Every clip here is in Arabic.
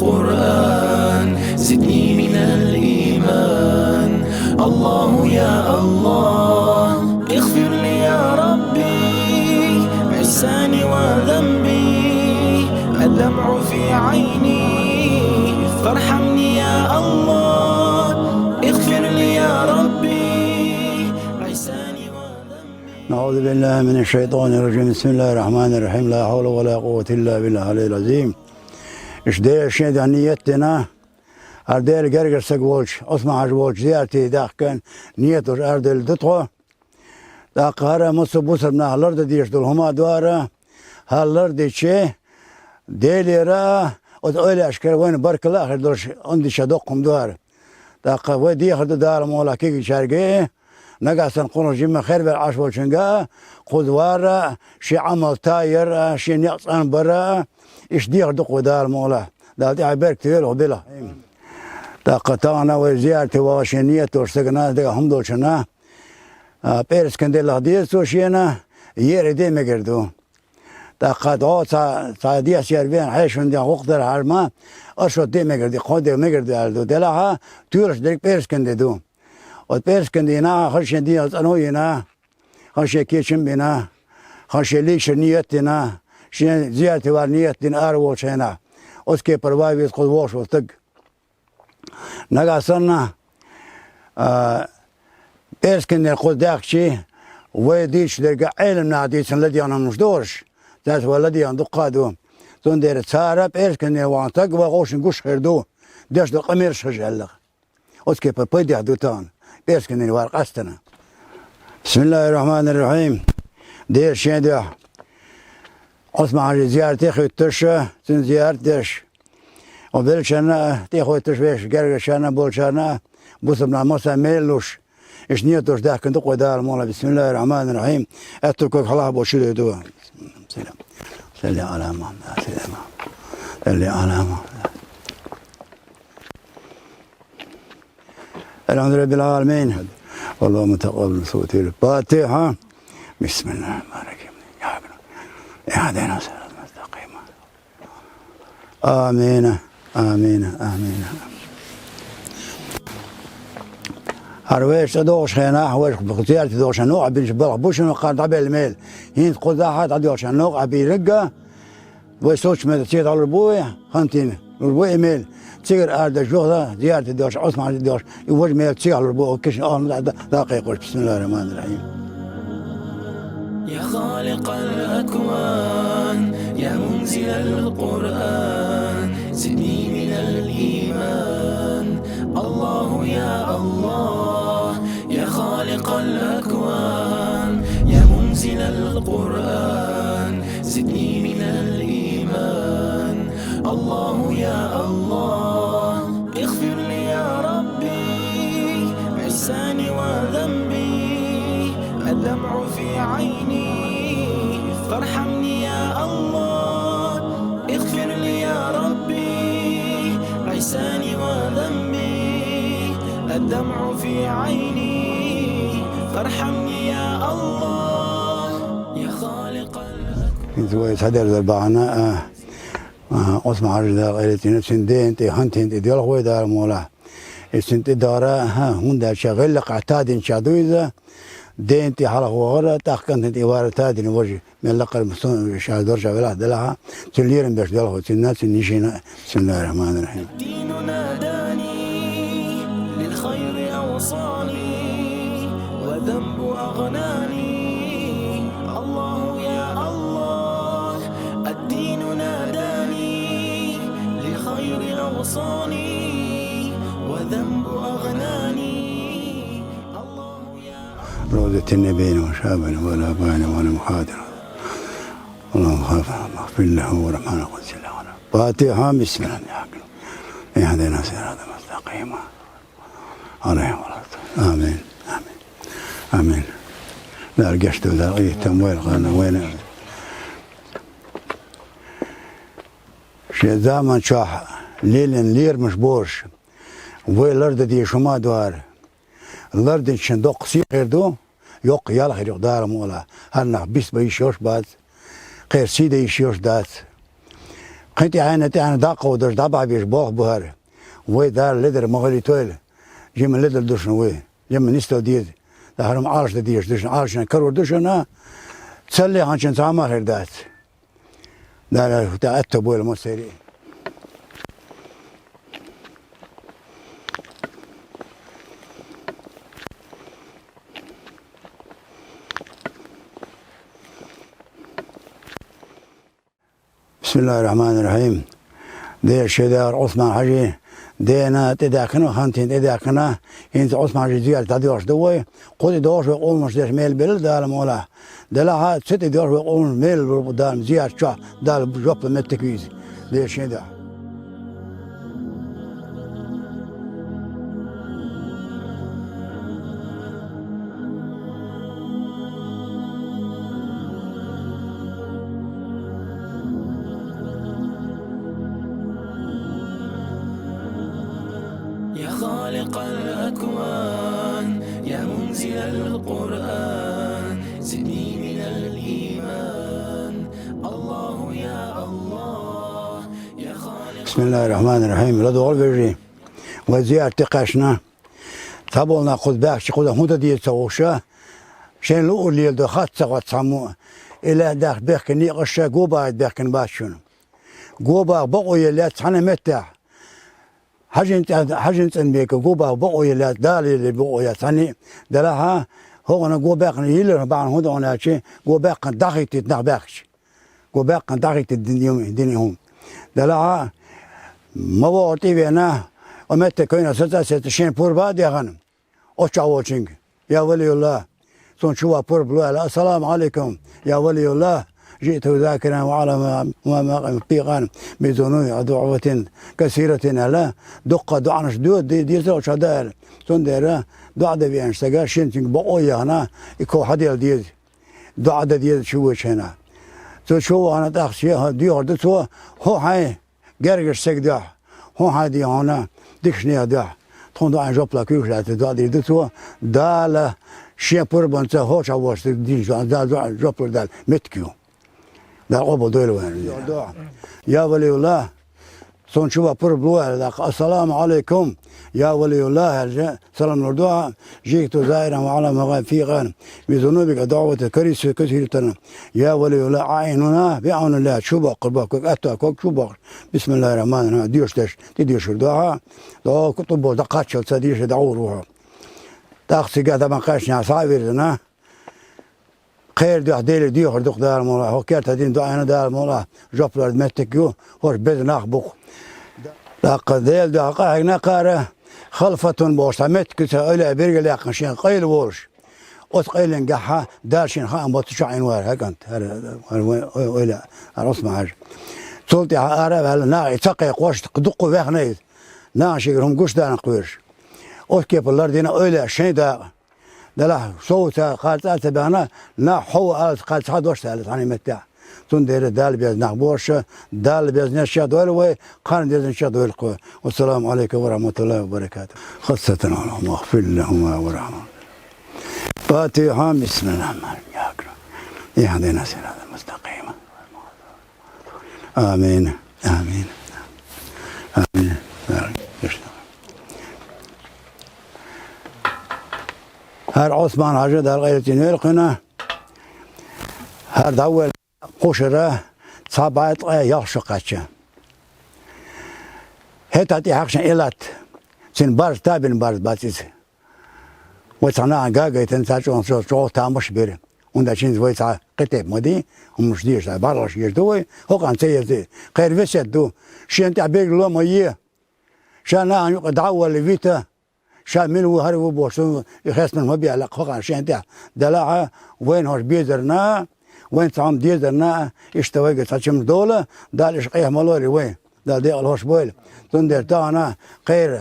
القرآن زدني من الإيمان. الله يا الله اغفر لي يا ربي عصياني وذنبي، الدمع في عيني فارحمني يا الله، اغفر لي يا ربي عصياني وذنبي. نعوذ بالله من الشيطان الرجيم. بسم الله الرحمن الرحيم. لا حول ولا قوة إلا بالله العلي العظيم. إشدي الشيء ده نيتنا أردل جرجر سجولش أسمع جولش زيارتي داخل نيتوش أردل دتوه داقارة مصبوسر من هالرد ديش دول هما دوارة هالرد شيء ديلي را وتقولي أشكال وين بارك الله آخر دولش عندي شدقهم دوار داق ودي آخر دار مولا كيكي شارقي نقاسن قرن جيم خير بالعاش والشنقا خذوارة شي عمل تاير شي نقصان برا إيش دي آخر دق ودار مولا دالتي عبير كتير وبلا داقتانا وزيارتي وشنية ورسقنا دقا هم دولشنا بيرس كندل هديس وشينا يري دي مقردو داقات او صادية سيربين حيشون دي وقتر حرما أشو دي مقردي قود دي مقردي أردو دلها تورش ديك بيرس كنددو وبيرس كندينا خرشين دي أنوينا خرشين كيشن بنا خرشين ليش نيتنا شين زيارتي ورنيتنا أروشنا أسكي برواي بيت قد وش وطق نقاسنا بيرس كندل قد داكشي ويديش درجة علم ناديس الذي أنا مش دورش ذات والذي عنده قادو تندير تسارة بيرس كندل وانتق وغوش نقش خردو داش دو قمير شجعلق أسكي بربيدي حدوتان بيرس كندل وارق أستنا. بسم الله الرحمن الرحيم. دير شين ده أسمع زيارتي خيتش سن زيارتش وبلشنا تيخوي تشويش جرجشنا بولشنا بوسمنا موسى ميلوش إيش نيتوش ده كنت قدار مولا. بسم الله الرحمن الرحيم. أتركك خلاص بوشيله دوا. سلام سلي على محمد سلام سلي على محمد. الحمد لله رب العالمين. اللهم تقبل صوتي الفاتحة. بسم الله الرحمن الرحيم. يا هدينا صراط المستقيم. آمين آمين آمين. هرويش دوش خينا هوش بختيارتي دوش نوع بيش بلغ بوش نقاد عبي الميل هين قداحات عدوش نوع عبي رقة ويسوش مدى تيت على الربوية خانتين الربوية ميل تيجر أرد جوهدة زيارتي دوش عثمان دوش يوج ميل تيجر على الربوية وكش دقيقة. بسم الله الرحمن الرحيم. يا خالق الأكوان يا منزل القرآن زدني من الإيمان. الله يا الله يا خالق الأكوان يا منزل القرآن زدني من الإيمان. الله يا الله اغفر لي يا ربي عصياني وذنبي، الدمع في عيني فارحمني يا الله، اغفر لي يا ربي عصياني وذنبي، الدمع في عيني فارحمني يا الله يا خالق كنت ويتحدر ذبعنا أسمع رجال قيلتين سندين تي هنتين تي ديال خوي دار مولا السنت دارا هون دا شغل قعتاد شادويزا دين تي حلق وغرة تاخكن تي وارة تادين وجه من لقى المستون شادور شغلات دلها تليرن باش دلها تنات نيشينا. بسم الله الرحمن الرحيم. الدين ناداني للخير أوصاني وذنب أغناني. الله يا الله الدين ناداني للخير أوصاني وذنب أغناني. روضة النبيين وشابنا ولا باين ولا محاضر. اللهم اغفر له ورحمنا قدس الله. فاتحة. بسم الله الرحمن الرحيم. اهدنا صراط المستقيم عليه ولا. آمين آمين آمين. لا رجشت ذا تمويل قالنا وين شي زمان شاح ليلن لير مش بورش وين الأرض دي شما دوار الأرض شندوق قصير غير دو يوق يلا غير يقدر مولا هالنا بيس بيشوش بعد غير سيدة يشوش دات قيتي عينتي أنا داقة ودرج دابع بيش بوخ بهار وي دار لدر مغلي تويل جيم لدر دوشن وي جيم نستو ديد دهرم عارش ديش دوشن عارشن كرور دوشن تسلي هانشن تعمر هردات دار تأتى بويل مستري بسم الله الرحمن الرحيم دير شدار عثمان حجي دينا تداكنا خانتين تداكنا انت عثمان حجي زيال تدوش دوي قد دوش وقومش ديش ميل بل دال مولا دلها ست دوش وقوم ميل دال زيال شا دال جوب متكويز دير شدار يا خالق الأكوان يا منزل القرآن زدني من الإيمان الله يا الله يا خالق. بسم الله الرحمن الرحيم لا دول بيجي وزيار تقاشنا تابولنا خد باش خد هودا دي توشا شين لو اللي دخات سقط سمو الى داخل بكني قشا جوبا بكن باشون جوبا بقوا يلات حنا متى حاجة بيك جوبا بقوا يلات دالي اللي بقوا يتاني دلها هو انا جوبا يلر بعد هودا انا شيء جوبا دقيت نخباكش جوبا دقيت الدنيا دلها ما وقتي بينا ومتى كنا ستشين بور بعد يا غنم أشعوشينج يا ولي الله سنشوا بور بلوا السلام عليكم يا ولي الله جئت ذاكرا وعلى ما بيغان بذنوب دعوة كثيرة لا دقة دعنش دي زوج هذا سندرا دعاء بيان سجى شنتين بقوي هنا يكو حديل دي دعاء دي شو هنا شو أنا تأخذ دي هذا تو هو هاي جرجس سجدا هو هادي هنا ديكشني هذا تون دعاء جوب لا كيوش لا دعاء دي تو دال شيء بوربان هو شواش دي دال جوب دال متكيو دال قبل دول وين يا ولي الله سنشوف بوربلو السلام عليكم يا ولي الله سلام الدعاء جئت زائرا وعلى مغافيغا بذنوبك دعوة كريس كثيرة يا ولي الله عيننا بعون الله شبق قربك أتاك شبق بسم الله الرحمن الرحيم ديوش تديوش الدعاء دعاء كتب دقات شو تديوش دعوه روحه تاخسي قاعدة ما قاشنا صايرنا خير دو ديل ديو خردق دار مولا هو كير تدين دو انا دار مولا جوبلر متكيو هوش بز نخبق لقد ديل دو قاعنا قاره خلفة بوش متك الى بيرجل يقشين قيل وورش اوت قيل نقحها دارشين خان بوتشعين وار هكنت ولا راس معاج صوتي عرب هلا نا تقي قوش دق وخنيد نا شيرهم قوش دان قويرش اوت كيف الله دينا ولا شي دا دلا صوت قالت بهنا نا حو قالت حدوش قالت يعني متى تندير دال بيز نخبورش دال بيز نشا دول وي قان ديز نشا دول قوي والسلام عليكم ورحمة الله وبركاته خاصة اللهم اغفر لهما ورحمة فاتحة بسم الله الرحمن الرحيم اهدنا الصراط المستقيم آمين آمين آمين هر عثمان حاجة در غيرتين يلقنا هر دول قشرة صابعت يخشقتش هتاتي حقشن إلات سن بارز تابين بارز باتيز ويتعنا عقاقة تنساجون شو تامش بيري وندا شين ويتع قتيب مدي ومش ديش بارش يجدوي هو كان سيزي غير فيسد دو شين تعبير لو ميه شانا عن دعوة لفيتا شامل وهرب بوشون يخاص من مبيع لقفق عشان ده دلعة وين هوش بيزرنا وين تعم ديزرنا اشتوى تشم دولة دال إشقيه مالوري وين دال ديال هوش بويل تندر تاعنا غير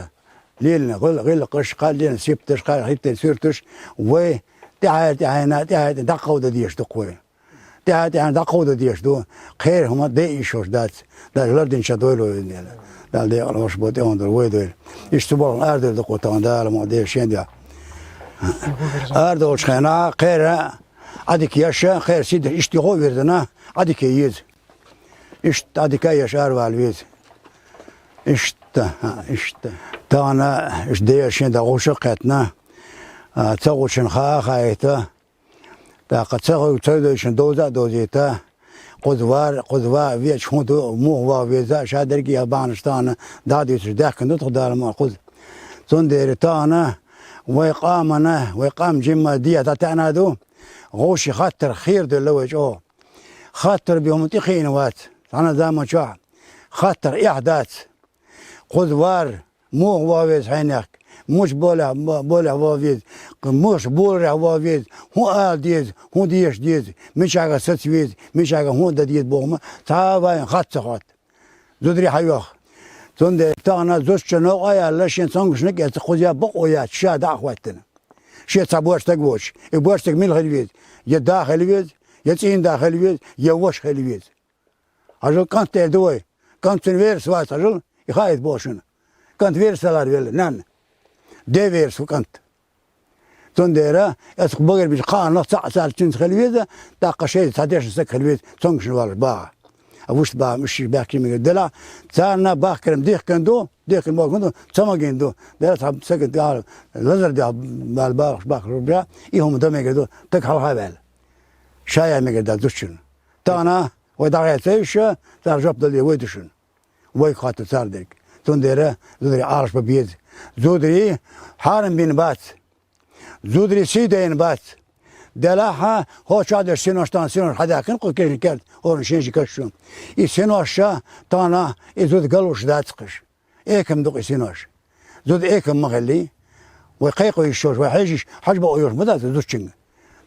ليلنا غير قش قال لنا سيبتش قال هيت سيرتش و تعال دقوا ديش دقوي تعال دقوا ديش دو خير هما ديشوش دات لردن شدولو دال ديال هوش بوتي اندر ويدل اشتبال أردل دقوتان دال ما دير شين ده أردل شخنا خير عديك ياشا خير سيد اشتغل وردنا عديك يز إشت أديك أي شهر والبيت إشت تانا إش ديشين دا غوشقتنا تغوشن خايتا تا قد تغوشن دوزيتا قدوار ويش هندو مو ويزا شادركي يابانستان دادي ترداك كندو تقدر ما قد تندير تانا ويقام جمع ديا تاعنا دو غوشي خاطر خير دلوج او خاطر بهم تخينوات انا زعما شاع خاطر احداث قدوار مو واويز حينك مش بولا واويز مش بولا واويز هو اديز هو ديز مش حاجه ستويز مش حاجه هو ديز بوما تاوا خاطر زودري حيوخ تند تانا زوج نوع يا لاشين سانغشنك يتخويا بقويا شاد اخواتنا شي تابوش تقوش يبوش تكمل خليويز يا داخل ويز يا تين داخل ويز يا وش خليويز اجل كانت دوي كانت ويرس واس اجل يخايد بوشنا كانت ويرس سالار ويل نان دي ويرس كانت تنديرا اسق بغير بيش قان ساعه تين خليويز داق شي 19 سك خليويز سانغشن ولا با أبوش با مش باكي من الدلع تاعنا باكرم ديك كندو ديك الموت كندو تما كندو دلع تاب سكت قال لزر دي بالبارخ باكر ربيع يهم دم يقدو تكحل هبال شايع مقدر دوشن تانا وداعي تيش ترجع بدل ويدشن وي خاطر ساردك تنديره زودري عارش ببيد زودري حارم بين بات زودري سيدين بات دلاها هو شادر سينوشتان سينوش حدا كن قل كيش كرد اور شينجي كشون اي سينوشا تانا زود قالوش داتقش ايكم دوق سينوش زود ايكم مغلي ويقيقو يشوش ويحيجيش حجبه اويوش مدى زوشنج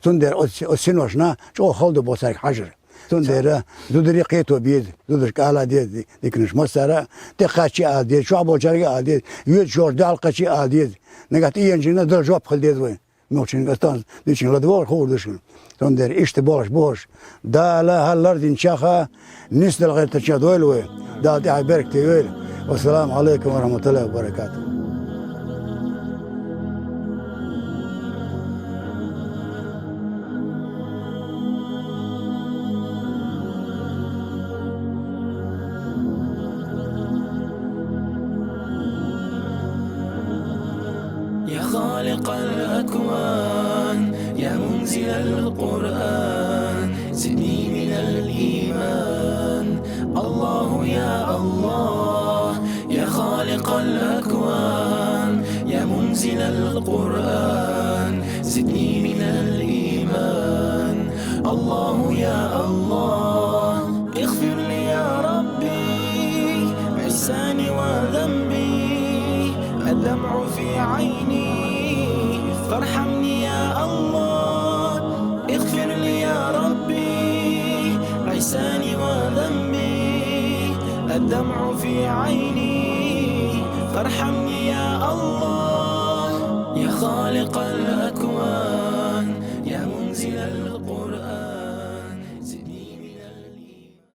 تندر سينوشنا شو خلد بوساك حجر تندر زود ريقيتو بيد زود كالا ديد ديكنش مسارا تقاشي اديد شو ابو جاري اديد يود شور دالقشي اديد نغات ينجينا دل جواب خلديد وين موچين قطان ديشين لدوار خوردشن تندر اشت بوش دا لا هالردين شاخه نسل غير تشادويل وي دا دي بارك تيويل والسلام عليكم ورحمه الله وبركاته يا خالق الأكوان يا منزل القرآن زدني من الإيمان الله يا الله يا خالق الأكوان يا منزل القرآن زدني من الإيمان الله يا الله اغفر لي يا ربي عساني وذنبي الدمع في عيني فارحمني يا الله اغفر لي يا ربي عساني وذنبي الدمع في عيني فارحمني يا الله يا خالق الأكوان يا منزل القرآن